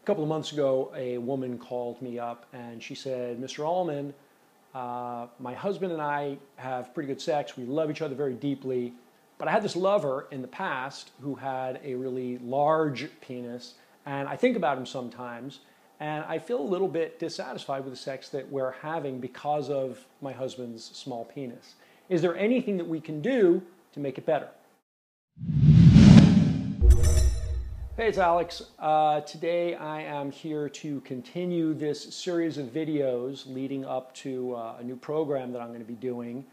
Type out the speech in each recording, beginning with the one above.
couple of months ago, a woman called me up and she said, Mr. Ullman, my husband and I have pretty good sex. We love each other very deeply. But I had this lover in the past who had a really large penis. And I think about him sometimes. And I feel a little bit dissatisfied with the sex that we're having because of my husband's small penis. Is there anything that we can do to make it better? Hey, it's Alex. Today I am here to continue this series of videos leading up to a new program that I'm going to be doing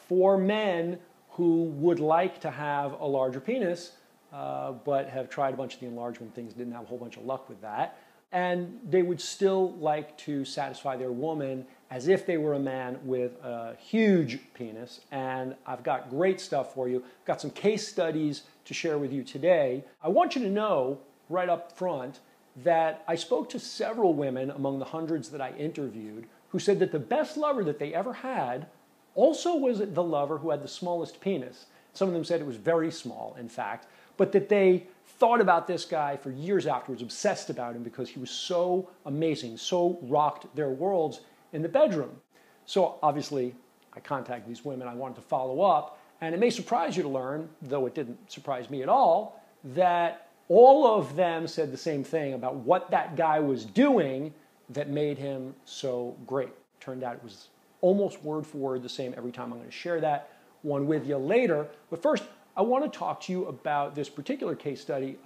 for men who would like to have a larger penis, but have tried a bunch of the enlargement things, didn't have a whole bunch of luck with that. And they would still like to satisfy their woman as if they were a man with a huge penis. And I've got great stuff for you. I've got some case studies to share with you today. I want you to know right up front that I spoke to several women among the hundreds that I interviewed who said that the best lover that they ever had also was the lover who had the smallest penis. Some of them said it was very small, in fact, but that they thought about this guy for years afterwards, obsessed about him because he was so amazing, so rocked their worlds in the bedroom. So obviously, I contacted these women. I wanted to follow up. And it may surprise you to learn, though it didn't surprise me at all, that all of them said the same thing about what that guy was doing that made him so great. Turned out it was almost word for word the same every time. I'm going to share that one with you later. But first, I want to talk to you about this particular case study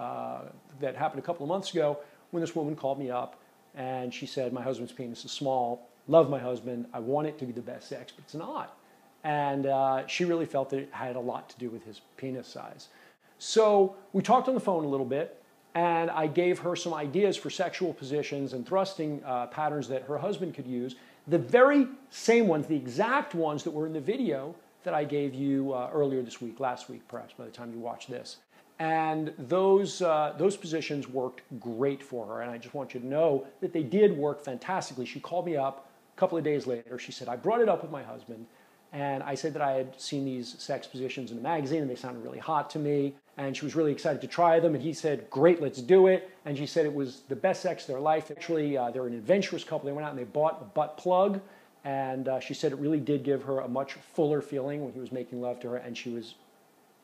that happened a couple of months ago when this woman called me up and she said, my husband's penis is small, love my husband, I want it to be the best sex, but it's not. And she really felt that it had a lot to do with his penis size. So we talked on the phone a little bit, and I gave her some ideas for sexual positions and thrusting patterns that her husband could use. The very same ones, the exact ones that were in the video that I gave you earlier this week, last week perhaps by the time you watch this. And those positions worked great for her, and I just want you to know that they did work fantastically. She called me up a couple of days later. She said, I brought it up with my husband, and I said that I had seen these sex positions in a magazine and they sounded really hot to me. And she was really excited to try them. And he said, great, let's do it. And she said it was the best sex of their life. Actually, they're an adventurous couple. They went out and they bought a butt plug. And she said it really did give her a much fuller feeling when he was making love to her. And she was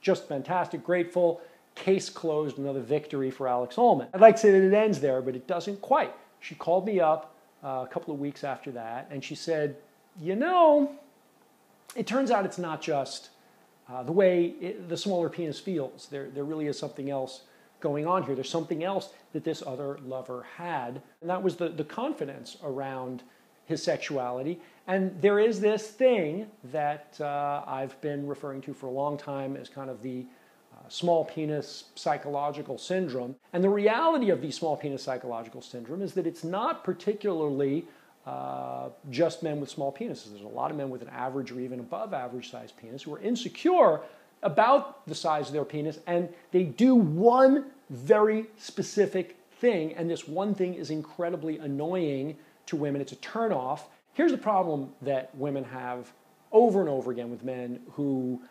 just fantastic, grateful. Case closed, another victory for Alex Ullman. I'd like to say that it ends there, but it doesn't quite. She called me up a couple of weeks after that. And she said, you know, it turns out it's not just the way the smaller penis feels. There really is something else going on here. There's something else that this other lover had, and that was the confidence around his sexuality. And there is this thing that I've been referring to for a long time as kind of the small penis psychological syndrome. And the reality of the small penis psychological syndrome is that it's not particularly just men with small penises. There's a lot of men with an average or even above average size penis who are insecure about the size of their penis, and they do one very specific thing, and this one thing is incredibly annoying to women. It's a turnoff. Here's the problem that women have over and over again with men who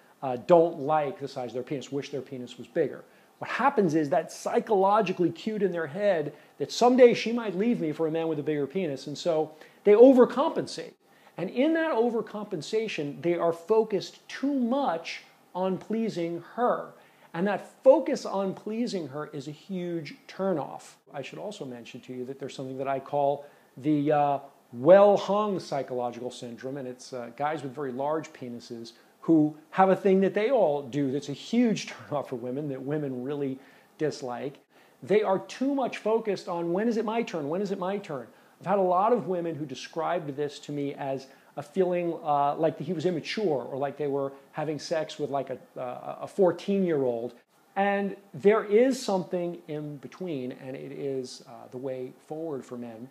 don't like the size of their penis, wish their penis was bigger. What happens is that's psychologically cued in their head that someday she might leave me for a man with a bigger penis, and so they overcompensate. And in that overcompensation, they are focused too much on pleasing her. And that focus on pleasing her is a huge turnoff. I should also mention to you that there's something that I call the well-hung psychological syndrome, and it's guys with very large penises who have a thing that they all do that's a huge turnoff for women, that women really dislike. They are too much focused on, when is it my turn? When is it my turn? I've had a lot of women who described this to me as a feeling like he was immature, or like they were having sex with like a 14-year-old. And there is something in between, and it is the way forward for men.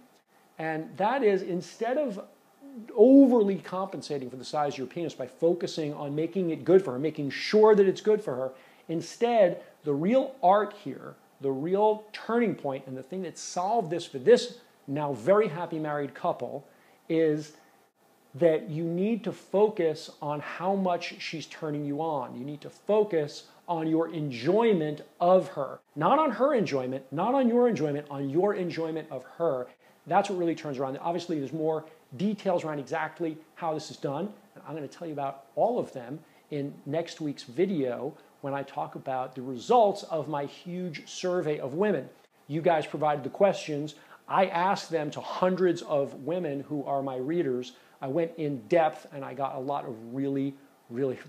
And that is, instead of overly compensating for the size of your penis by focusing on making it good for her, making sure that it's good for her, instead, the real art here, the real turning point, and the thing that solved this for this now very happy married couple is that you need to focus on how much she's turning you on. You need to focus on your enjoyment of her. Not on her enjoyment, not on your enjoyment of her. That's what really turns around. Obviously, there's more details around exactly how this is done. And I'm going to tell you about all of them in next week's video when I talk about the results of my huge survey of women. You guys provided the questions. I asked them to hundreds of women who are my readers. I went in depth and I got a lot of really,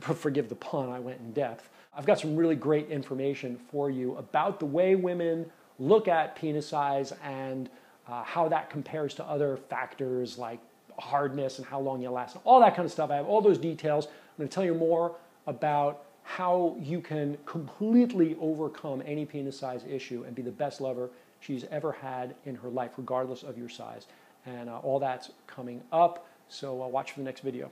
forgive the pun, I went in depth. I've got some really great information for you about the way women look at penis size and how that compares to other factors like hardness and how long you last, all that kind of stuff. I have all those details. I'm going to tell you more about how you can completely overcome any penis size issue and be the best lover she's ever had in her life, regardless of your size. And all that's coming up. So watch for the next video.